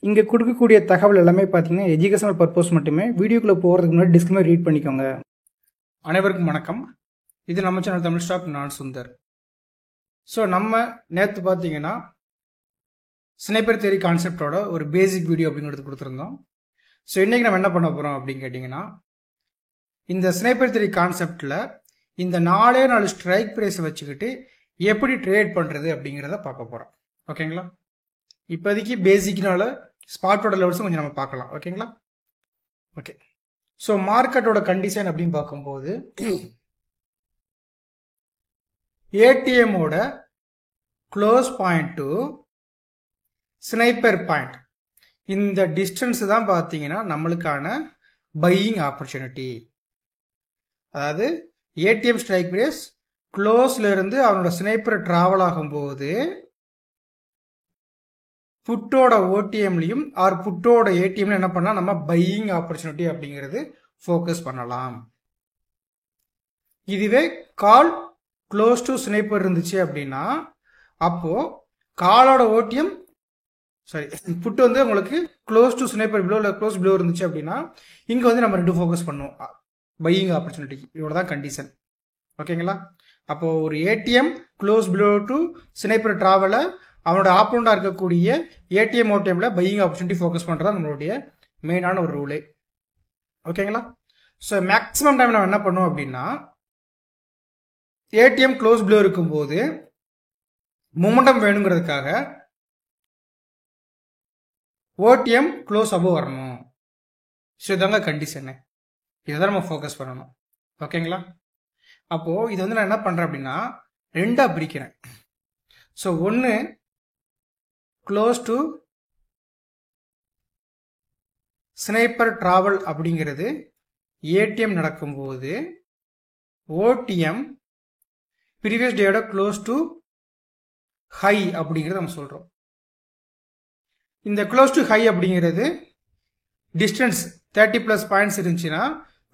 இங்கே கொடுக்கக்கூடிய தகவல் எல்லாமே பார்த்தீங்கன்னா எஜுகேஷனல் பர்பஸ் மட்டுமே. வீடியோக்குள்ளே போகிறதுக்கு முன்னாடி டிஸ்க்ளைமர் ரீட் பண்ணிக்கோங்க. அனைவருக்கும் வணக்கம். இது நம்ம சேனல் தமிழ் ஸ்டாக், நான் சுந்தர். ஸோ நம்ம நேற்று பார்த்தீங்கன்னா ஸ்னைப்பர் தியரி கான்செப்டோட ஒரு பேசிக் வீடியோ அப்படிங்கிறது கொடுத்துருந்தோம். ஸோ இன்றைக்கி நம்ம என்ன பண்ண போகிறோம் அப்படின்னு கேட்டிங்கன்னா, இந்த ஸ்னைப்பர் தியரி கான்செப்டில் இந்த 4 ஸ்ட்ரைக் ப்ரைஸை வச்சுக்கிட்டு எப்படி ட்ரேட் பண்ணுறது அப்படிங்கிறத பார்க்க போகிறோம். ஓகேங்களா? இப்போதைக்கு பேசிக்னால ஸ்பாட்டோட லெவல்ஸும் கொஞ்சம் நம்ம பார்க்கலாம். ஓகேங்களா? ஓகே. ஸோ மார்க்கெட்டோட கண்டிஷன் அப்படின்னு பார்க்கும்போது ஏடிஎம்மோட close point to sniper point, இந்த டிஸ்டன்ஸ் தான் பார்த்தீங்கன்னா நம்மளுக்கான பையிங் ஆப்பர்ச்சுனிட்டி. அதாவது ஏடிஎம் ஸ்ட்ரைக் ப்ரைஸ் க்ளோஸ்ல இருந்து அவனோட ஸ்னைப்பர் டிராவல் ஆகும்போது புட்டோட ஓடிஎம்லையும் ஆர் புட்டோட ஏடிஎம்ல என்ன பண்ணலாம், நம்ம பையிங் ஆப்பர்ச்சுனிட்டி அப்படிங்கிறது ஃபோக்கஸ் பண்ணலாம். இதுவே கால் க்ளோஸ் டு ஸ்னைப்பர் இருந்துச்சு அப்படின்னா அப்போ காலோட ஓடிஎம் புட்டு வந்து உங்களுக்கு க்ளோஸ் டு ஸ்னைப்பர் பிலோ இல்லை க்ளோஸ் பிலோ இருந்துச்சு அப்படின்னா இங்கே வந்து நம்ம ரெண்டு ஃபோக்கஸ் பண்ணுவோம், பையிங் ஆப்பர்ச்சுனிட்டிக்கு. இதோட தான் கண்டிஷன். ஓகேங்களா? அப்போ ஒரு ATM close below to sniper டிராவலை அவனோட ஆப்போனண்டா இருக்கக்கூடிய ஏடிஎம் ஓடிஎம்ல பையிங் ஆப்பர்ச்சுனிட்டி ஃபோக்கஸ் பண்ணுறது நம்மளுடைய மெயினான ஒரு ரூலே. ஓகேங்களா? ஸோ மேக்ஸிமம் டைம் நம்ம என்ன பண்ணுவோம் அப்படின்னா, ஏடிஎம் க்ளோஸ் பிலோ இருக்கும்போது மொமெண்டம் வேணுங்கிறதுக்காக ஓடிஎம் க்ளோஸ் அபோவ் வரணும். ஸோ இதாங்க கண்டிஷனு. இதை தான் நம்ம ஃபோக்கஸ் பண்ணணும். ஓகேங்களா? அப்போது இது வந்து நான் என்ன பண்ணுறேன் அப்படின்னா ரெண்டாக பிரிக்கிறேன். ஸோ ஒன்று க்ளோஸ் டு ஸ்னைப்பர் டிராவல் அப்படிங்கிறது ஏடிஎம் நடக்கும்போது ஓடிஎம் ப்ரீவியஸ் டேயோட க்ளோஸ் டு ஹை அப்படிங்கிறது நம்ம சொல்கிறோம். இந்த க்ளோஸ் டு ஹை அப்படிங்கிறது டிஸ்டன்ஸ் 30+ பாயிண்ட்ஸ் இருந்துச்சுன்னா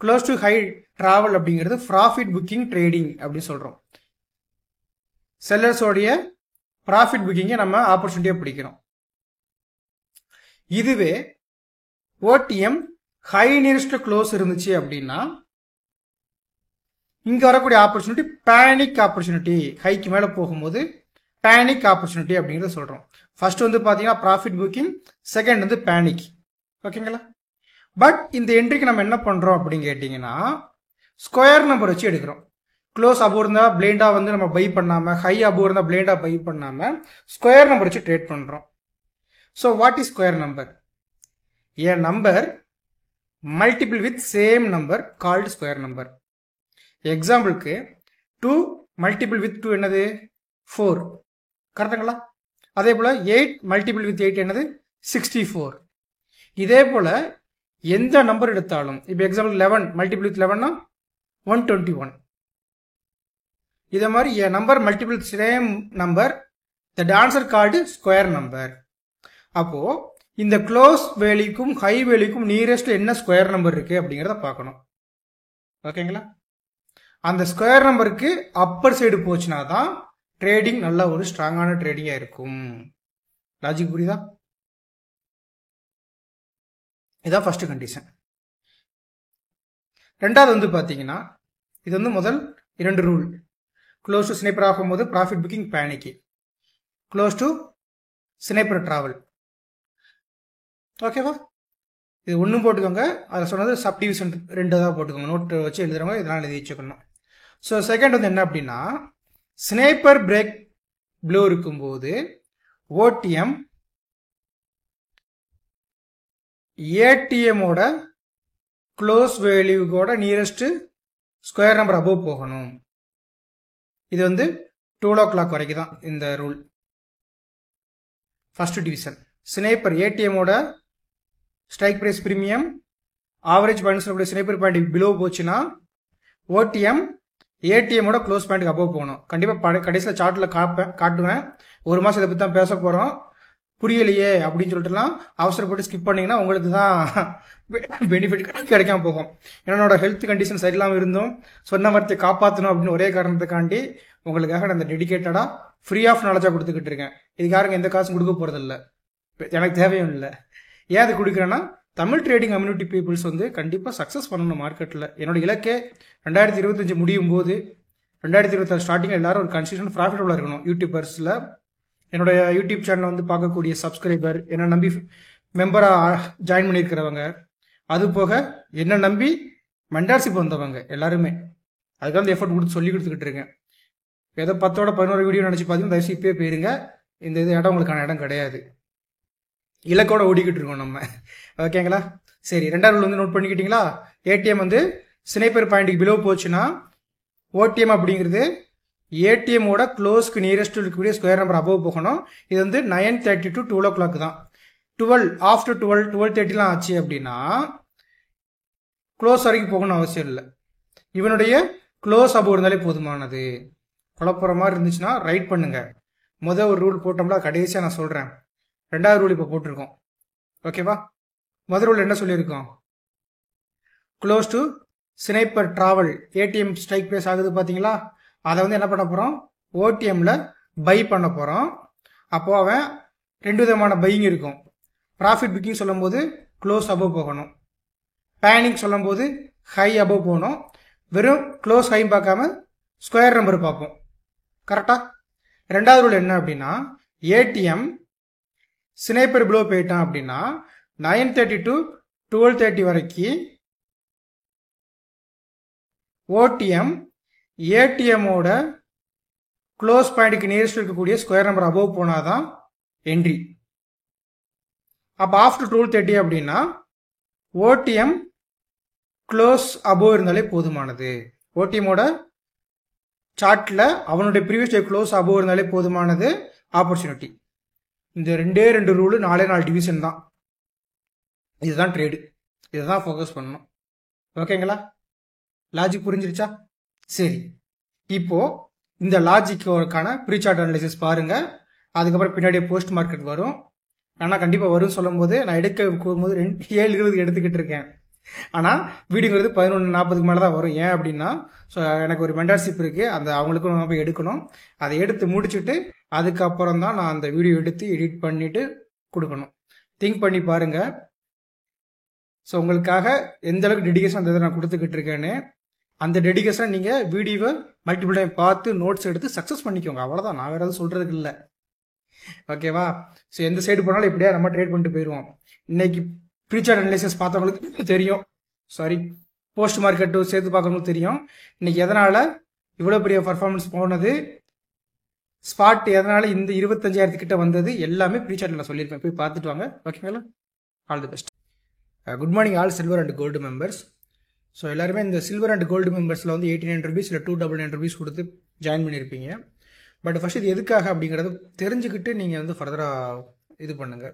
க்ளோஸ் டு ஹை டிராவல் அப்படிங்கிறது ப்ராஃபிட் புக்கிங் ட்ரேடிங் அப்படின்னு சொல்கிறோம். செல்லர்ஸோடைய ப்ராஃபிட் புக்கிங்கை நம்ம ஆப்பர்ச்சுனிட்டியாக பிடிக்கிறோம். இதுவே ஓடிஎம் ஹை நியரஸ்ட் க்ளோஸ் இருந்துச்சு அப்படின்னா இங்கே வரக்கூடிய ஆப்பர்ச்சுனிட்டி பேனிக் ஆப்பர்ச்சுனிட்டி. ஹைக்கு மேலே போகும்போது பேனிக் ஆப்பர்ச்சுனிட்டி அப்படிங்கிறத சொல்கிறோம். ஃபர்ஸ்ட் வந்து பார்த்தீங்கன்னா ப்ராஃபிட் புக்கிங், செகண்ட் வந்து பேனிக். ஓகேங்களா? பட் இந்த என்ட்ரிக்கு நம்ம என்ன பண்ணுறோம் அப்படின்னு கேட்டிங்கன்னா ஸ்கொயர் நம்பர் வச்சு எடுக்கிறோம். க்ளோஸ் அபோவ் இருந்தால் பிளைண்டாக வந்து நம்ம பை பண்ணாமல், ஹை அபோவ் இருந்தால் பிளைண்டாக பை பண்ணாமல் ஸ்கொயர் நம்பர் வச்சு ட்ரேட் பண்ணுறோம். So what is square number? A number multiple with same number called square number. எக்ஸாம்பிளுக்கு 2 மல்டிபிள் வித் 2 என்னது 4, கரெக்டுங்களா? அதே போல் 8 மல்டிபிள் வித் 8 என்னது 64. இதே போல் எந்த நம்பர் எடுத்தாலும், இப்போ எக்ஸாம்பிள் 11 மல்டிபிள் வித் 11னா 121. இதே மாதிரி a number multiple same number, the answer called square number. அப்போ இந்த க்ளோஸ் வேல்யூக்கும் ஹை வேல்யூக்கும் நியரஸ்ட் என்ன ஸ்கொயர் நம்பர் இருக்கு அப்படிங்கிறத பார்க்கணும். ஓகேங்களா? அந்த ஸ்கொயர் நம்பருக்கு அப்பர் சைடு போச்சுன்னா தான் ட்ரேடிங் நல்ல ஒரு ஸ்ட்ராங்கான ட்ரேடிங்காக இருக்கும். லாஜிக் புரியுதா? இதான் ஃபர்ஸ்ட் கண்டிஷன். ரெண்டாவது வந்து பார்த்தீங்கன்னா இது வந்து முதல் 2 ரூல். க்ளோஸ் டு ஸ்னைப்பர் ஆகும்போது profit booking panic, close to sniper travel. ஓகேவா? இது ஒன்றும் போட்டுக்கோங்க. அதில் சொன்னது சப்டிவிஷன் 2 தான் போட்டுக்கோங்க. நோட்டு வச்சு எழுதுறவங்க இதெல்லாம் எழுதி வச்சுக்கணும். ஸோ செகண்ட் வந்து என்ன அப்படின்னா, ஸ்னைப்பர் பிரேக் ப்ளோ இருக்கும்போது ஓடிஎம் ஏடிஎம்மோட க்ளோஸ் வேல்யூவோட நியரஸ்ட் ஸ்கொயர் நம்பர் அபோவ் போகணும். இது வந்து 12 o'clock வரைக்கும் தான் இந்த ரூல். ஃபர்ஸ்ட் டிவிஷன் ஸ்னைப்பர் ஏடிஎம்மோட strike price premium average points sniper point below போச்சுன்னா ஓடிஎம் ஏடிஎம்மோட க்ளோஸ் பாயிண்ட்டுக்கு அபோவ் போகணும். கண்டிப்பாக கடைசியில் சார்ட்டில் காட்டுவேன். ஒரு மாதம் இதை பற்றி தான் பேச போகிறோம். புரியலையே அப்படின்னு சொல்லிட்டுலாம் அவசரப்பட்டு ஸ்கிப் பண்ணிங்கன்னா உங்களுக்கு தான் பெனிஃபிட் கிடைக்காம போகும். என்னோட ஹெல்த் கண்டிஷன் சரியில்லாமல் இருந்தும் சொன்ன வார்த்தையை காப்பாற்றணும் அப்படின்னு ஒரே காரணத்துக்காண்டி உங்களுக்காக நான் இந்த டெடிக்கேட்டடாக ஃப்ரீ ஆஃப் நாலேஜாக கொடுத்துக்கிட்டு இருக்கேன். இதுக்காரங்க எந்த காசும் கொடுக்க போகிறதில்ல, எனக்கு தேவையும் இல்லை. ஏன் அது கொடுக்குறேன்னா தமிழ் ட்ரேடிங் கம்யூனிட்டி பீப்புள்ஸ் வந்து கண்டிப்பாக சக்ஸஸ் பண்ணணும் மார்க்கெட்டில். என்னோட இலக்கே 2025 முடியும் போது 2026 ஸ்டார்டிங்கில் எல்லாரும் ஒரு கன்சிஸ்டன்ட் ப்ராஃபிட்டபுளாக இருக்கணும். யூடியூபர்ஸில் என்னோடய யூடியூப் சேனலை வந்து பார்க்கக்கூடிய சப்ஸ்கிரைபர், என்னை நம்பி மெம்பராக ஜாயின் பண்ணியிருக்கிறவங்க, அது போக என்னை நம்பி மெண்டார்ஷிப் வந்தவங்க எல்லாருமே அதுக்காக அந்த எஃபர்ட் கொடுத்து சொல்லி கொடுத்துக்கிட்டு இருக்கேன். ஏதோ 10ஓட 11 வீடியோ நினச்சி பார்த்தீங்கன்னா தயவுசு இப்பயே போயிருங்க. இந்த இடம் உங்களுக்கான இடம் கிடையாது. இலக்கோட ஓடிக்கிட்டு இருக்கோம் நம்ம. ஓகேங்களா? சரி, 2வது ரூல் வந்து நோட் பண்ணிக்கிட்டீங்களா? ஏடிஎம் வந்து ஸ்னைப்பர் பாயிண்ட்டுக்கு பிலோ போச்சுன்னா ஓடிஎம் அப்படிங்கிறது ஏடிஎம்மோட க்ளோஸ்க்கு நியரஸ்ட் இருக்கக்கூடிய ஸ்கொயர் நம்பர் அபோவ் போகணும். இது வந்து 9:30 to 12 o'clock தான். 12 ஆஃப்டர் 12:30 ஆச்சு அப்படின்னா க்ளோஸ் வரைக்கும் போகணும்னு அவசியம் இல்லை. இவனுடைய க்ளோஸ் அபோவ் இருந்தாலே போதுமானது. குழப்புற மாதிரி இருந்துச்சுன்னா ரைட் பண்ணுங்க. முதல் ஒரு ரூல் போட்டோம்னா கடைசியாக நான் சொல்கிறேன். 2வது ரூல் இப்போ போட்டிருக்கோம். ஓகேவா? முதல் ரூல் என்ன சொல்லியிருக்கோம்? Close to sniper travel ATM strike price ஆகுது பார்த்தீங்களா? அதை வந்து என்ன பண்ண போகிறோம்? ஓடிஎம்மில் பை பண்ண போகிறோம். அப்போது அவன் 2 விதமான பையிங் இருக்கும். ப்ராஃபிட் புக்கிங் சொல்லும் போது க்ளோஸ் அபோவ் போகணும், பேனிக் சொல்லும் போது ஹை அபோவ் போகணும். வெறும் க்ளோஸ் ஹை பார்க்காம ஸ்கொயர் நம்பர் பார்ப்போம். கரெக்டாக? 2வது ரூல் என்ன அப்படின்னா, ஏடிஎம் ஸ்னைப்பர் பிலோ போயிட்டான் அப்படின்னா 9:30 to 12:30 வரைக்கும் ஓடிஎம் ஏடிஎம்மோட க்ளோஸ் பாயிண்ட்டுக்கு நியரஸ்ட் இருக்கக்கூடிய ஸ்கொயர் நம்பர் அபோவ் போனாதான் என்ட்ரி. அப்போ ஆஃப்டர் 12:30 அப்படின்னா ஓடிஎம் க்ளோஸ் அபோவ் இருந்தாலே போதுமானது. ஓடிஎம்மோட சார்ட்டில் அவனுடைய ப்ரீவியஸ் டே க்ளோஸ் அபோவ் இருந்தாலே போதுமானது ஆப்பர்ச்சுனிட்டி. இந்த 2 ரூலு 4 டிவிஷன் தான். இதுதான் ட்ரேடு. இதை தான் ஃபோக்கஸ் பண்ணணும். ஓகேங்களா? லாஜிக் புரிஞ்சிருச்சா? சரி, இப்போ இந்த லாஜிக்கான ப்ரீ சார்ட் அனலைசிஸ் பாருங்க. அதுக்கப்புறம் பின்னாடியே போஸ்ட் மார்க்கெட் வரும். ஆனால் கண்டிப்பாக வரும்னு சொல்லும் போது நான் எடுக்க போகும்போது 7:20 எடுத்துக்கிட்டு இருக்கேன். ஆனால் வீடியோங்கிறது 11:40 மேலே தான் வரும். ஏன் அப்படின்னா, ஸோ எனக்கு ஒரு மென்டர்ஷிப் இருக்குது, அந்த அவங்களுக்கும் நம்ம போய் எடுக்கணும். அதை எடுத்து முடிச்சுட்டு அதுக்கப்புறம் தான் நான் அந்த வீடியோ எடுத்து எடிட் பண்ணிவிட்டு கொடுக்கணும். திங்க் பண்ணி பாருங்கள். ஸோ உங்களுக்காக எந்த அளவுக்கு டெடிகேஷன் அந்த இதை நான் கொடுத்துக்கிட்டு இருக்கேன்னு, அந்த டெடிகேஷன் நீங்கள் வீடியோவை மல்டிபிள் டைம் பார்த்து நோட்ஸ் எடுத்து சக்ஸஸ் பண்ணிக்கோங்க. அவ்வளோதான், நான் வேறு எதுவும் சொல்கிறதுக்கு இல்லை. ஓகேவா? ஸோ எந்த சைடு போனாலும் எப்படியா நம்ம ட்ரேட் பண்ணிட்டு போயிடுவோம். இன்னைக்கு ப்ரீ சார்ட் அனலைசிஸ் பார்த்தவங்களுக்கு தெரியும், சாரி போஸ்ட் மார்க்கெட்டும் சேர்த்து பார்க்கறவங்களுக்கு தெரியும் இன்னைக்கு எதனால் இவ்வளோ பெரிய பர்ஃபார்மன்ஸ் போனது, ஸ்பாட் எதனால் இந்த 25,000 கிட்ட வந்தது, எல்லாமே ப்ரீ சார்ட்டில் நான் சொல்லியிருப்பேன். போய் பார்த்துட்டு வாங்க. ஓகேங்களா? All the best. Good morning all silver and gold members. So எல்லாருமே இந்த சில்வர் அண்ட் கோல்டு மெம்பர்ஸில் வந்து 89 rupees இல்லை 299 rupees கொடுத்து ஜாயின் பண்ணியிருப்பீங்க. பட் ஃபஸ்ட் இது எதுக்காக அப்படிங்கிறத தெரிஞ்சுக்கிட்டு நீங்கள் வந்து ஃபர்தராக இது பண்ணுங்கள்.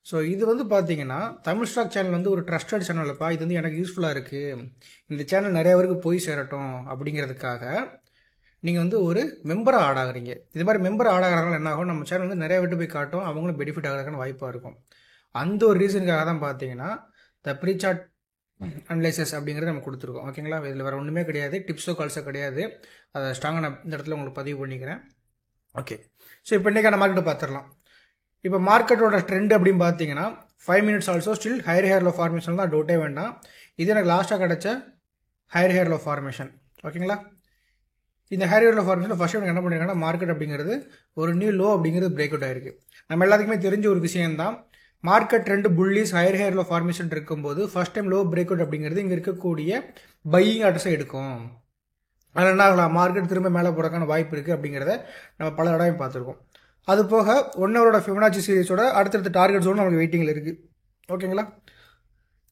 ஸோ இது வந்து பார்த்தீங்கன்னா தமிழ் ஸ்டாக் சேனல் வந்து ஒரு ட்ரஸ்டட் சேனல்ப்பா. இது வந்து எனக்கு யூஸ்ஃபுல்லாக இருக்குது, இந்த சேனல் நிறைய பேருக்கு போய் சேரட்டும் அப்படிங்கிறதுக்காக நீங்கள் வந்து ஒரு மெம்பராக ஆட் ஆகுறீங்க. இது மாதிரி மெம்பர் ஆட் ஆகிறாங்களா என்ன ஆகும், நம்ம சேனல் வந்து நிறைய பேர் போய் காட்டும், அவங்களும் பெனிஃபிட் ஆகிறதுக்கான வாய்ப்பாக இருக்கும். அந்த ஒரு ரீசனுக்காக தான் பார்த்தீங்கன்னா த ப்ரீ சார்ட் அனலைசஸ் அப்படிங்கிறது நம்ம கொடுத்துருக்கோம். ஓகேங்களா? இதில் வேறு ஒன்றுமே கிடையாது, டிப்ஸோ கால்ஸோ கிடையாது. அதை ஸ்ட்ராங்காக நான் இந்த இடத்துல உங்களுக்கு பதிவு பண்ணிக்கிறேன். ஓகே, ஸோ இப்போ இன்றைக்கான மார்க்கெட்டை பார்த்துடலாம். இப்போ மார்க்கெட்டோட ட்ரெண்ட் அப்படின்னு பார்த்தீங்கன்னா 5 minutes also still higher high low formation தான், டவுட்டே வேண்டாம். இது எனக்கு லாஸ்ட்டாக கிடச்ச ஹையர் ஹேர் லோ ஃபார்மேஷன். ஓகேங்களா? இந்த ஹையர் ஹேர் லோ ஃபார்மேஷனில் ஃபஸ்ட்டு எனக்கு என்ன பண்ணியிருக்காங்கன்னா மார்க்கெட் அப்படிங்கிறது ஒரு நியூ லோ அப்படிங்கிறது பிரேக் அவுட் ஆயிருக்கு. நம்ம எல்லாத்துக்குமே தெரிஞ்ச ஒரு விஷயம்தான், market trend bullish higher high low formation இருக்கும்போது first time low break out அப்படிங்கிறது இங்கே இருக்கக்கூடிய பையிங் அட்ரஸை எடுக்கும். அதில் என்ன ஆகலாம், மார்க்கெட் திரும்ப மேலே போகிறதுக்கான வாய்ப்பு இருக்குது அப்படிங்கிறத நம்ம பல தடவை பார்த்துருக்கோம். அது போக 1 hour ஃபிபனாச்சி சீரிஸோட அடுத்தடுத்த டார்கெட் ஜோன் நமக்கு வெயிட்டிங்கில் இருக்குது. ஓகேங்களா?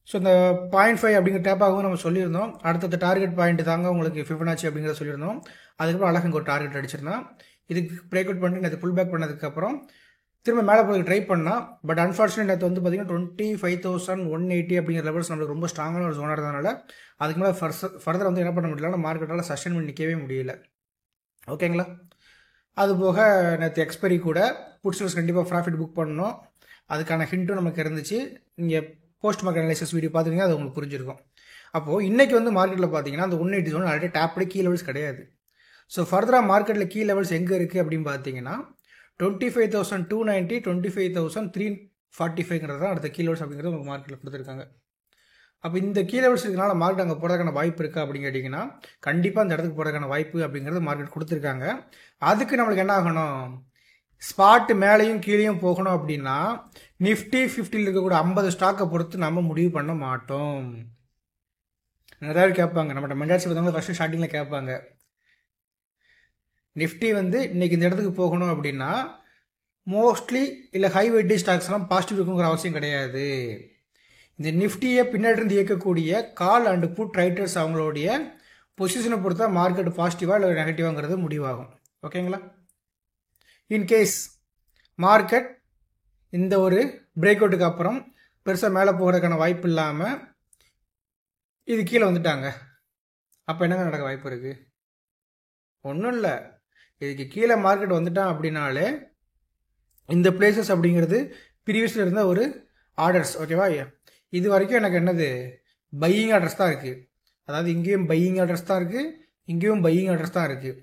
ஸோ இந்த 0.5 அப்படிங்கிற டேப்பாகவும் நம்ம சொல்லியிருந்தோம். அடுத்தடுத்த டார்கெட் பாயிண்ட் தாங்க உங்களுக்கு ஃபிபனாச்சி அப்படிங்கிறத சொல்லியிருந்தோம். அதுக்கப்புறம் அழகாக இங்கே ஒரு டார்கெட் அடிச்சிருந்தோம். இதுக்கு பிரேக் அவுட் பண்ணி நேற்று புல் பேக் பண்ணதுக்கப்புறம் திரும்ப மேலே போய் ட்ரை பண்ணால், பட் அன்ஃபார்ச்சுனேட் நேற்று வந்து பார்த்தீங்கன்னா 25,180 அப்படிங்கிற லெவல்ஸ் நம்மளுக்கு ரொம்ப ஸ்ட்ராங்கான ஒரு ஜோனாக இருந்ததுனால அதுக்கு மேலே ஃபர்தர் வந்து என்ன பண்ண முடியல, மார்க்கெட்டால் சஸ்டெயின் பண்ணி நிற்கவே முடியல. ஓகேங்களா? அதுபோக நேற்று எக்ஸ்பைரி கூட புட்ஸஸ் கண்டிப்பாக ப்ராஃபிட் புக் பண்ணணும், அதுக்கான ஹிண்ட்டும் நமக்கு இருந்துச்சு. இங்கே போஸ்ட் மார்க்கெட் அனலைசிஸ் வீடியோ பார்த்துட்டிங்கன்னா அது உங்களுக்கு புரிஞ்சிருக்கும். அப்போது இன்றைக்கி வந்து மார்க்கெட்டில் பார்த்தீங்கன்னா அந்த 180 zone ஆல்ரெடி டேப்லேயே கீ லெவல்ஸ் கிடையாது. ஸோ ஃபர்தராக மார்க்கெட்டில் கீ லெவல்ஸ் எங்கே இருக்குது அப்படின்னு பார்த்தீங்கன்னா 25,290, 25,3 45ங்கிறது தான் அடுத்த கீ லெவல்ஸ் அப்படிங்கிறது உங்களுக்கு மார்க்கெட்டில் கொடுத்துருக்காங்க. அப்போ இந்த கீ லெவல்ஸ் இருக்கனால மார்க்கெட் அங்கே போகிறதுக்கான வாய்ப்பு இருக்கா அப்படின்னு கேட்டிங்கன்னா கண்டிப்பாக அந்த இடத்துக்கு போகிறதுக்கான வாய்ப்பு அப்படிங்கிறது மார்க்கெட் கொடுத்துருக்காங்க. அதுக்கு நம்மளுக்கு என்ன ஆகணும், ஸ்பாட்டு மேலேயும் கீழேயும் போகணும் அப்படின்னா நிஃப்டி 50ல் இருக்கக்கூடிய 50 ஸ்டாக்கை பொறுத்து நம்ம முடிவு பண்ண மாட்டோம். நிறைய பேர் கேட்பாங்க, நம்மகிட்ட மெண்டாட்சி பார்த்தவங்க ஃபஸ்ட்டு ஸ்டார்டிங்கில் கேட்பாங்க, நிஃப்டி வந்து இன்னைக்கு இந்த இடத்துக்கு போகணும் அப்படின்னா மோஸ்ட்லி இல்லை ஹை வெயிட்டேஜ் ஸ்டாக்ஸ்லாம் பாசிட்டிவ் இருக்குங்கிற அவசியம் கிடையாது. இந்த நிஃப்டியை பின்னாடி இருந்து இயக்கக்கூடிய கால் அண்ட் புட் ரைட்டர்ஸ் அவங்களுடைய பொசிஷனை பொறுத்தா மார்க்கெட் பாசிட்டிவாக இல்லை நெகட்டிவாங்கிறது முடிவாகும். ஓகேங்களா? இன்கேஸ் மார்க்கெட் இந்த ஒரு பிரேக் அவுட்டுக்கு அப்புறம் பெருசாக மேலே போகிறதுக்கான வாய்ப்பு இல்லாமல் இது கீழே வந்துட்டாங்க, அப்போ என்னங்க நடக்க வாய்ப்பு இருக்குது? ஒன்றும் இல்லை, இதுக்கு கீழே மார்க்கெட் வந்துட்டான் அப்படின்னாலே இந்த பிளேசஸ் அப்படிங்கிறது ப்ரீவியஸில் இருந்த ஒரு ஆர்டர்ஸ். ஓகேவா? இது வரைக்கும் எனக்கு என்னது பையிங் ஆர்டர்ஸ் தான் இருக்குது. அதாவது இங்கேயும் பையிங் ஆர்டர்ஸ் தான் இருக்குது, இங்கேயும் பையிங் ஆர்டர்ஸ் தான் இருக்குது.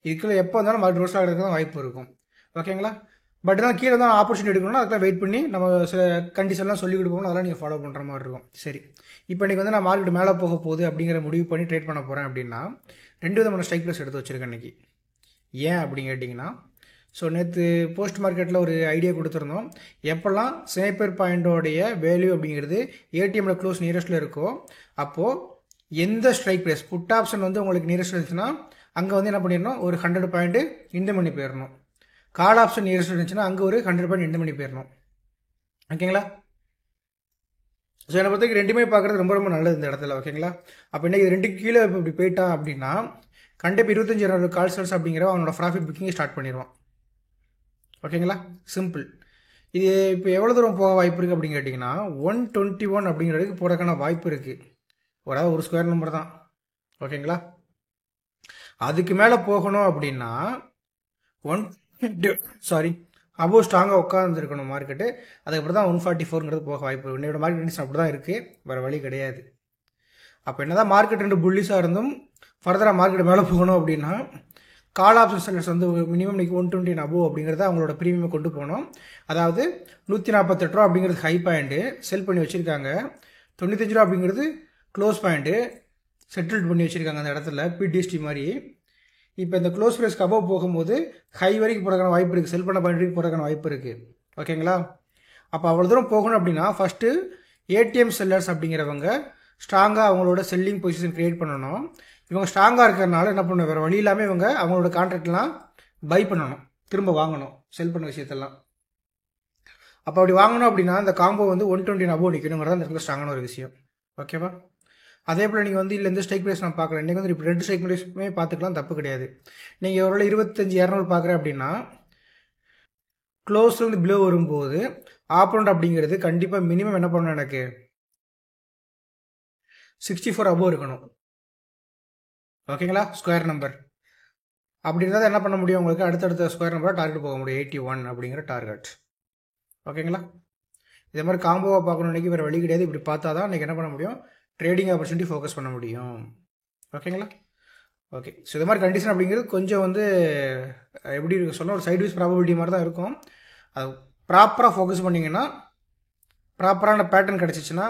இதுக்குள்ள எப்போ வந்தாலும் மார்க்கெட் ரோஸ் ஆகிறதுக்கு தான் வாய்ப்பு இருக்கும். ஓகேங்களா? பட் தான் கீழே தான் ஆப்பர்ச்சுனிட்டி எடுக்கணும்னா அதுக்கெல்லாம் வெயிட் பண்ணி நம்ம சில கண்டிஷன்லாம் சொல்லி கொடுப்போம், அதெல்லாம் நீங்கள் ஃபாலோ பண்ணுற மாதிரி இருக்கும். சரி, இப்போ இன்றைக்கி வந்து நான் மார்க்கெட் மேலே போக போகுது அப்படிங்கிற முடிவு பண்ணி ட்ரேட் பண்ண போகிறேன் அப்படின்னா 2 விதமான ஸ்ட்ரைக் ப்ரைஸ் எடுத்து வச்சுருக்கேன் இன்றைக்கி. ஏன் அப்படின்னு கேட்டிங்கன்னா, ஸோ நேற்று போஸ்ட் மார்க்கெட்டில் ஒரு ஐடியா கொடுத்துருந்தோம், எப்போல்லாம் ஸ்னைப்பர் பாயிண்டோடைய வேல்யூ அப்படிங்கிறது ஏடிஎம்மில் க்ளோஸ் நியரஸ்ட்டில் இருக்கோ அப்போது எந்த ஸ்ட்ரைக் ப்ரைஸ் புட் ஆப்ஷன் வந்து உங்களுக்கு நியரஸ்ட் இருந்துச்சுன்னா அங்கே வந்து என்ன பண்ணிடணும், ஒரு 100 பாயிண்ட் இந்த பண்ணி போயிடணும். கால் ஆப்ஷன் நியரஸ்ட் இருந்துச்சுன்னா அங்கே ஒரு 100 பாயிண்ட் இந்த பண்ணி போயிடணும். ஓகேங்களா? ஸோ என்னை பொறுத்தவரைக்கும் ரெண்டுமே பார்க்குறது ரொம்ப ரொம்ப நல்லது இந்த இடத்துல. ஓகேங்களா? அப்போ இன்றைக்கி இது 2 கீழே இப்போ இப்படி போயிட்டான் அப்படின்னா கண்டிப்பாக 25,000 கால் செல்ஸ் அப்படிங்கிற அவனோட ப்ராஃபிட் புக்கிங்கை ஸ்டார்ட் பண்ணிடுவான். ஓகேங்களா? சிம்பிள். இது இப்போ எவ்வளோ தூரம் போக வாய்ப்பு இருக்குது அப்படின்னு கேட்டிங்கன்னா 121 அப்படிங்கிறதுக்கு போகிறதுக்கான வாய்ப்பு இருக்குது. ஒரு ஸ்கொயர் நம்பர் தான். ஓகேங்களா? அதுக்கு மேலே போகணும் அப்படின்னா அபோவ் ஸ்ட்ராங்காக உட்காந்துருக்கணும் மார்க்கெட்டு. அதுக்கப்புறம் தான் 144ங்கிறது போக வாய்ப்பு இருக்குது. என்னோட மார்க்கெட் கண்டிஷன் அப்படி தான் இருக்குது, வேறு வழி கிடையாது. அப்போ என்ன தான் மார்க்கெட் 2 புல்லிஸாக இருந்தும் ஃபர்தராக மார்க்கெட் மேலே போகணும் அப்படின்னா கால் ஆப்ஷன் செல்லர்ஸ் வந்து மினிமம் இன்னைக்கு 120 அபோவ் அப்படிங்கிறத அவங்களோட ப்ரீமியம் கொண்டு போகணும். அதாவது 148 ரூபா அப்படிங்கிறது ஹை பாயிண்ட்டு செல் பண்ணி வச்சுருக்காங்க, 95 ரூபா அப்படிங்கிறது க்ளோஸ் பாயிண்ட்டு செட்டில்ட் பண்ணி வச்சுருக்காங்க அந்த இடத்துல பிடிஎஸ்டி மாதிரி. இப்போ இந்த க்ளோஸ் ப்ரைஸ்க்கு அபோவ் போகும்போது ஹை வரைக்கும் போகிறதுக்கான வாய்ப்பு இருக்குது, செல் பண்ண பாயிண்ட் வரைக்கும் போகிறதுக்கான வாய்ப்பு இருக்குது. ஓகேங்களா? அப்போ அவ்வளோ தூரம் போகணும் அப்படின்னா ஃபஸ்ட்டு ஏடிஎம் செல்லர்ஸ் அப்படிங்கிறவங்க ஸ்ட்ராங்காக அவங்களோட செல்லிங் பொசிஷன் க்ரியேட் பண்ணணும். இவங்க ஸ்ட்ராங்காக இருக்கிறனால என்ன பண்ணணும், வேறு வழி இல்லாமல் இவங்க அவங்களோட கான்ட்ராக்ட்லாம் பை பண்ணணும், திரும்ப வாங்கணும் செல் பண்ண விஷயத்தெல்லாம். அப்போ அப்படி வாங்கணும் அப்படின்னா இந்த காம்போ வந்து 120 அபோவ் நிற்கணுங்கிறது அந்த இடத்துல ஸ்ட்ராங்கான ஒரு விஷயம். ஓகேவா? அதே போல் நீங்கள் வந்து இல்லை இந்த ஸ்ட்ரைக் ப்ரைஸ் நான் பார்க்குறேன், இன்றைக்கி வந்து இப்போ 2 ஸ்ட்ரைக் ப்ரைஸுமே பார்த்துக்கலாம், தப்பு கிடையாது. நீங்கள் ஒரு 25,200 பார்க்குறேன் அப்படின்னா க்ளோஸ்லேருந்து பிலோ வரும்போது ஆப்பரண்ட் அப்படிங்கிறது கண்டிப்பாக மினிமம் என்ன பண்ணணும், எனக்கு 64 அபோவ் இருக்கணும். ஓகேங்களா? ஸ்கொயர் நம்பர் அப்படி இருந்தால் என்ன பண்ண முடியும், உங்களுக்கு அடுத்தடுத்த ஸ்கொயர் நம்பராக டார்கெட் போக முடியும், 81 அப்படிங்கிற டார்கெட். ஓகேங்களா? இதே மாதிரி காம்போவாக பார்க்கணும் இன்றைக்கி, வேறு வழி கிடையாது. இப்படி பார்த்தா தான் இன்றைக்கி என்ன பண்ண முடியும், ட்ரேடிங் ஆப்பர்ச்சுனிட்டி ஃபோக்கஸ் பண்ண முடியும். ஓகேங்களா? ஓகே. ஸோ இது மாதிரி கண்டிஷன் அப்படிங்கிறது கொஞ்சம் வந்து எப்படி சொன்னால் ஒரு சைட்வைஸ் ப்ராபபிலிட்டி மாதிரி தான் இருக்கும். அது ப்ராப்பராக ஃபோக்கஸ் பண்ணிங்கன்னா ப்ராப்பரான பேட்டர்ன் கிடச்சிச்சின்னா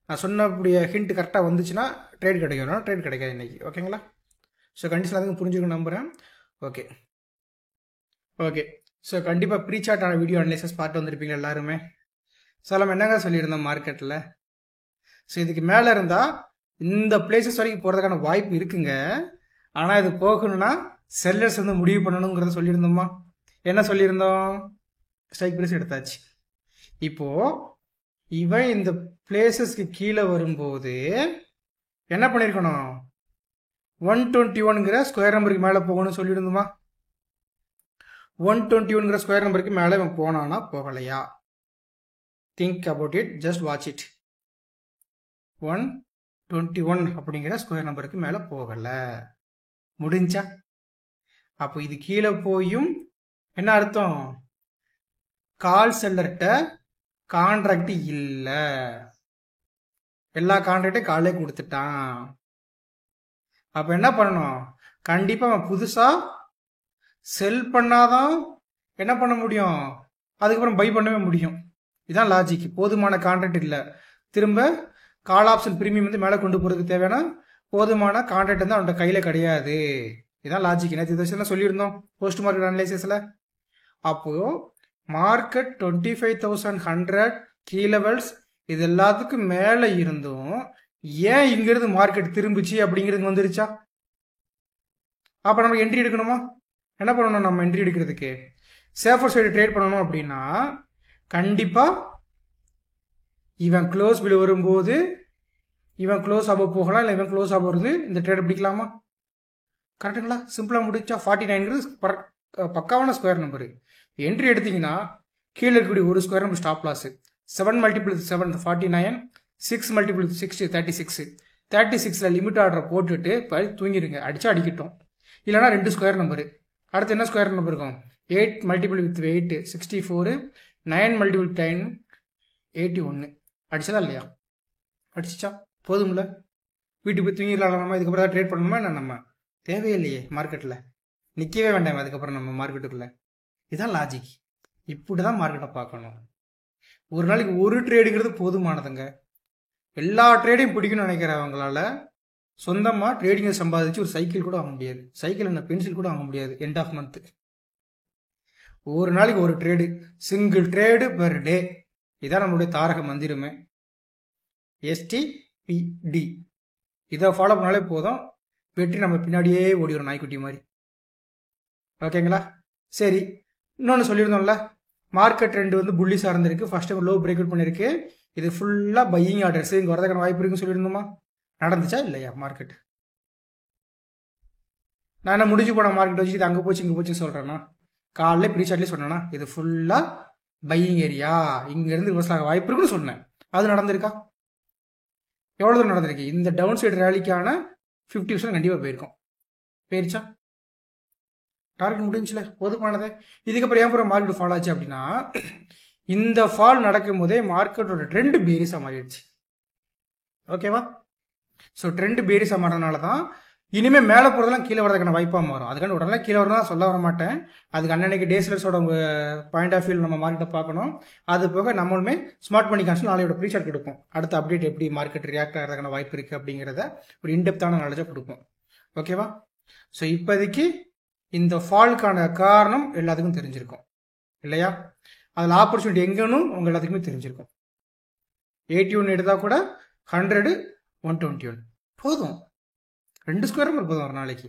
நான் சொன்னக்கூடிய ஹிண்ட் கரெக்டாக வந்துச்சுன்னா ட்ரேட் கிடைக்கும், ட்ரேட் கிடைக்காது இன்றைக்கி. ஓகேங்களா? ஸோ கண்டிஷன் அதுக்கு புரிஞ்சுக்கணும் நம்புகிறேன். ஓகே. ஸோ கண்டிப்பாக ப்ரீ சார்ட் ஆன வீடியோ அனலைசஸ் பார்த்து வந்திருப்பீங்க எல்லாருமே. ஸோ நம்ம என்னங்க சொல்லியிருந்தோம் மார்க்கெட்டில், ஸோ இதுக்கு மேலே இருந்தால் இந்த பிளேசஸ் வரைக்கும் போகிறதுக்கான வாய்ப்பு இருக்குங்க. ஆனால் இது போகணும்னா செல்லர்ஸ் வந்து முடிவு பண்ணணுங்கிறத சொல்லியிருந்தோமா? என்ன சொல்லியிருந்தோம்? ஸ்ட்ரைக் ப்ரைஸ் எடுத்தாச்சு. இப்போது இவன் இந்த பிளேசஸ்க்கு கீழே வரும்போது என்ன பண்ணியிருக்கணும், 121ங்கிற ஸ்கொயர் நம்பருக்கு மேலே போகணும்னு சொல்லியிருந்தோமா? 121ங்கிற ஸ்கொயர் நம்பருக்கு மேலே இவன் போனானா போகலையா? Think about it, just watch it. 121 அப்படிங்கிற ஸ்கொயர் நம்பருக்கு மேலே போகலை, முடிஞ்சா? அப்போ இது கீழே போயும் என்ன அர்த்தம், கால் செல்லர்கிட்ட கான்ட்ராக்ட் இல்லை, எல்லா கான்ட்ராக்டையும் காலே கொடுத்துட்டான். அப்போ என்ன பண்ணணும், கண்டிப்பாக அவன் புதுசாக செல் பண்ணாதான் என்ன பண்ண முடியும், அதுக்கப்புறம் பை பண்ணவே முடியும். இதான் லாஜிக். போதுமான கான்ட்ராக்ட் இல்லை, திரும்ப கால் ஆப்ஷன் பிரீமியம் வந்து மேலே கொண்டு போகிறதுக்கு தேவையான போதுமான கான்ட்ராக்ட் வந்து அவனோட கையில் கிடையாது. இதான் லாஜிக். நேற்று இதை சொல்லியிருந்தோம் போஸ்ட் மார்க்கெட் அனலைசிஸில். அப்போது மார்க்கெட் 25,100 கீ லெவல்ஸ் இது எல்லாத்துக்கும் மேலே இருந்தும் ஏன் இங்கிருந்து மார்க்கெட் திரும்பிச்சு அப்படிங்கிறது வந்துருச்சா? அப்போ நம்ம என்ட்ரி எடுக்கணுமா? என்ன பண்ணணும்? நம்ம என்ட்ரி எடுக்கிறதுக்கு சேஃபர் சைடு ட்ரேட் பண்ணணும் அப்படின்னா கண்டிப்பாக இவன் க்ளோஸ் பில் வரும்போது இவன் க்ளோஸ் ஆக போகலாம், இல்லை இவன் க்ளோஸ் ஆக வருது, இந்த ட்ரேட் பிடிக்கலாமா? கரெக்டுங்களா? சிம்பிளாக முடிச்சா 49 பக்காவான ஸ்கொயர் நம்பரு. என்ட்ரி எடுத்தீங்கன்னா கீழே இருக்கக்கூடிய ஒரு ஸ்கொயர் நம்பர் ஸ்டாப் லாஸ். 7 × 7 49, 6 × 6 36. 36ல் லிமிட் ஆர்டரை போட்டுட்டு தூங்கிடுங்க, அடிச்சா அடிக்கட்டும். இல்லைனா 2 ஸ்கொயர் நம்பரு. அடுத்து என்ன ஸ்கொயர் நம்பர் இருக்கும்? 8 × 8 64, 9 × 10 81. அடிச்சதா இல்லையா? அடிச்சிச்சா? போதும்ல, வீட்டுக்கு போய் தூங்கிடலாம். நம்ம இதுக்கப்புறம் தான் ட்ரேட் பண்ணணுமா என்ன? நம்ம தேவையில்லையே, மார்க்கெட்டில் நிற்கவே வேண்டாம் அதுக்கப்புறம் நம்ம மார்க்கெட்டுக்குள்ளே. இதுதான் லாஜிக். இப்படி தான் மார்க்கெட்டை பார்க்கணும். ஒரு நாளைக்கு ஒரு ட்ரேடுங்கிறது போதுமானதுங்க. எல்லா ட்ரேடையும் பிடிக்கணும்னு நினைக்கிறவங்களால சொந்தமாக ட்ரேடிங்கை சம்பாதிச்சு ஒரு சைக்கிள் கூட வாங்க முடியாது. சைக்கிள் என்ன, பென்சில் கூட வாங்க முடியாது எண்ட் ஆஃப் மந்த். ஒரு நாளைக்கு ஒரு trade, single trade per day. இதான் நம்மளுடைய தாரக மந்திரமே, STPD. இதை ஃபாலோ பண்ணாலே போதும், வெற்றி நம்ம பின்னாடியே ஓடி வரும் நாய்க்குட்டி மாதிரி. ஓகேங்களா? சரி, இன்னொன்று சொல்லியிருந்தோம்ல, மார்க்கெட் ட்ரெண்ட் வந்து புள்ளி சார்ந்திருக்கு. First time low break out பண்ணியிருக்கு. இது ஃபுல்லாக பையிங் ஆர்டர்ஸ், இங்கே வரதுக்கான வாய்ப்பு இருக்குன்னு சொல்லியிருந்தோமா? நடந்துச்சா இல்லையா மார்க்கெட்? நான் என்ன முடிஞ்சு போன மார்க்கெட் வச்சு இது அங்கே போச்சு இங்கே போச்சுன்னு சொல்கிறேன்னா? காலைல ப்ரீசார்ட்லேயே சொன்னேன்னா இது ஃபுல்லாக பையிங் ஏரியா, இங்கேருந்து விவசாய வாய்ப்பு இருக்குன்னு சொன்னேன். அது நடந்திருக்கா? எவ்வளோ தூரம் நடந்திருக்கு? இந்த டவுன் சைடு ரேலிக்கான 50% கண்டிப்பாக போயிருக்கோம். போயிருச்சா? டார்கெட் முடிஞ்சுல, போதுமானது. இதுக்கப்புறம் ஏன் மார்க்கெட் ஃபால் ஆச்சு அப்படின்னா, இந்த ஃபால் நடக்கும் போதே மார்க்கெட்டோட ட்ரெண்ட் பேரிஸாக மாறிடுச்சு. ஓகேவா? ஸோ ட்ரெண்ட் பேரிஸாக மாறதுனால தான் இனிமேல் மேலே போகிறதெல்லாம் கீழே வரதுக்கான வாய்ப்பாக மாறும். அதுக்கான உடனே கீழே வரதான் சொல்ல வர மாட்டேன். அதுக்கு அன்னன்னைக்கு டேஸ்லர்ஸோட பாயிண்ட் ஆஃப் வியூ நம்ம மார்க்கெட்டை பார்க்கணும். அது போக நம்மளுமே ஸ்மார்ட் மணி கான்சல் நாளையோட ப்ரீசார்ட் கொடுப்போம். அடுத்த அப்டேட் எப்படி மார்க்கெட் ரியாக்ட் ஆகிறதுக்கான வாய்ப்பு இருக்குது அப்படிங்கிறத ஒரு இன்டெப்த்தான நாலேஜாக கொடுப்போம். ஓகேவா? ஸோ இப்போதைக்கு இந்த ஃபால்க்கான காரணம் எல்லாத்துக்கும் தெரிஞ்சிருக்கும் இல்லையா? அதில் ஆப்பர்ச்சுனிட்டி எங்கன்னு உங்கள் எல்லாத்துக்குமே தெரிஞ்சிருக்கும். 81 எடுத்தால் கூட 100 121 போதும். 2 ஸ்கொயர் நம்பர் போதும் ஒரு நாளைக்கு.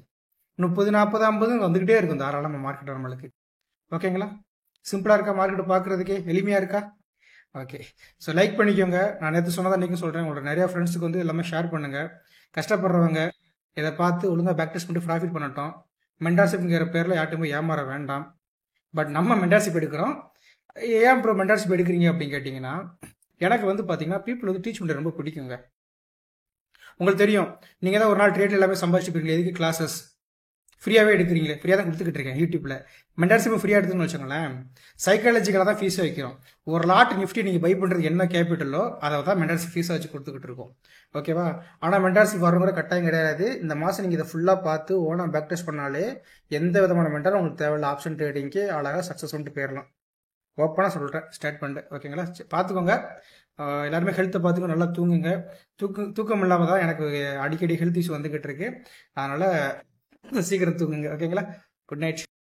30 40 50 வந்துக்கிட்டே இருக்கும் தாராளமாக மார்க்கெட் நம்மளுக்கு. ஓகேங்களா? சிம்பிளாக இருக்கா? மார்க்கெட்டை பார்க்குறதுக்கே எளிமையாக இருக்கா? ஓகே. ஸோ லைக் பண்ணிக்கோங்க. நான் நேற்று சொன்னதான் இன்றைக்கும் சொல்கிறேன். உங்களோட நிறையா ஃப்ரெண்ட்ஸுக்கு வந்து எல்லாமே ஷேர் பண்ணுங்கள். கஷ்டப்படுறவங்க இதை பார்த்து ஒழுங்காக பேக் டெஸ்ட் பண்ணிட்டு ப்ராஃபிட் பண்ணட்டும். மென்டார்ஷிப்ங்கிற பேரில் யார்ட்டும் போய் ஏமாற வேண்டாம். பட் நம்ம மென்டார்ஷிப் எடுக்கிறோம். ஏன் ப்ரோ மென்டார்ஷிப் எடுக்கிறீங்க அப்படின்னு கேட்டிங்கன்னா, எனக்கு வந்து பார்த்தீங்கன்னா பீப்புள் வந்து டீச் பண்ண ரொம்ப பிடிக்குங்க. உங்களுக்கு தெரியும், நீங்கள் தான் ஒரு நாள் ட்ரேட் எல்லாமே சம்பாதிச்சு போயிருக்கீங்க. எதுக்கு கிளாஸஸ் ஃப்ரீயாகவே எடுக்கிறீங்களே? ஃப்ரீயாக தான் கொடுத்துக்கிட்டு இருக்கேன் யூடியூப்பில். மென்டார்ஷிப் ஃப்ரீயாக எடுத்துன்னு வச்சுக்கோங்களேன். சைக்காலஜிக்கலாக தான் ஃபீஸை வைக்கிறோம். ஒரு லாட் நிஃப்டி நீங்கள் பை பண்ணுறது என்ன கேபிட்டலோ அதை தான் மென்டார்ஷிப் ஃபீஸை வச்சு கொடுத்துக்கிட்டு இருக்கோம். ஓகேவா? ஆனால் மென்டார்ஷிப் வரணும் கூட கட்டாயம் கிடையாது. இந்த மாதம் நீங்கள் இதை ஃபுல்லாக பார்த்து ஓனாக பேக் டெஸ்ட் பண்ணாலே எந்த விதமான மென்டாரும் உங்களுக்கு தேவையில்ல. ஆப்ஷன் ட்ரேடிங்க்கு அழகாக சக்ஸஸ் பண்ணிட்டு போயிடலாம். ஓப்பனாக சொல்கிறேன், ஸ்டார்ட் பண்ணிட்டு. ஓகேங்களா? பார்த்துக்கோங்க. எல்லாருமே ஹெல்த்தை பார்த்துக்கோ, நல்லா தூங்குங்க. தூக்கம் இல்லாமல் தான் எனக்கு அடிக்கடி ஹெல்த் இஷ்யூ வந்துக்கிட்டு இருக்கு. அதனால் சீக்கிரம் தூங்குங்க. ஓகேங்களா? Good night.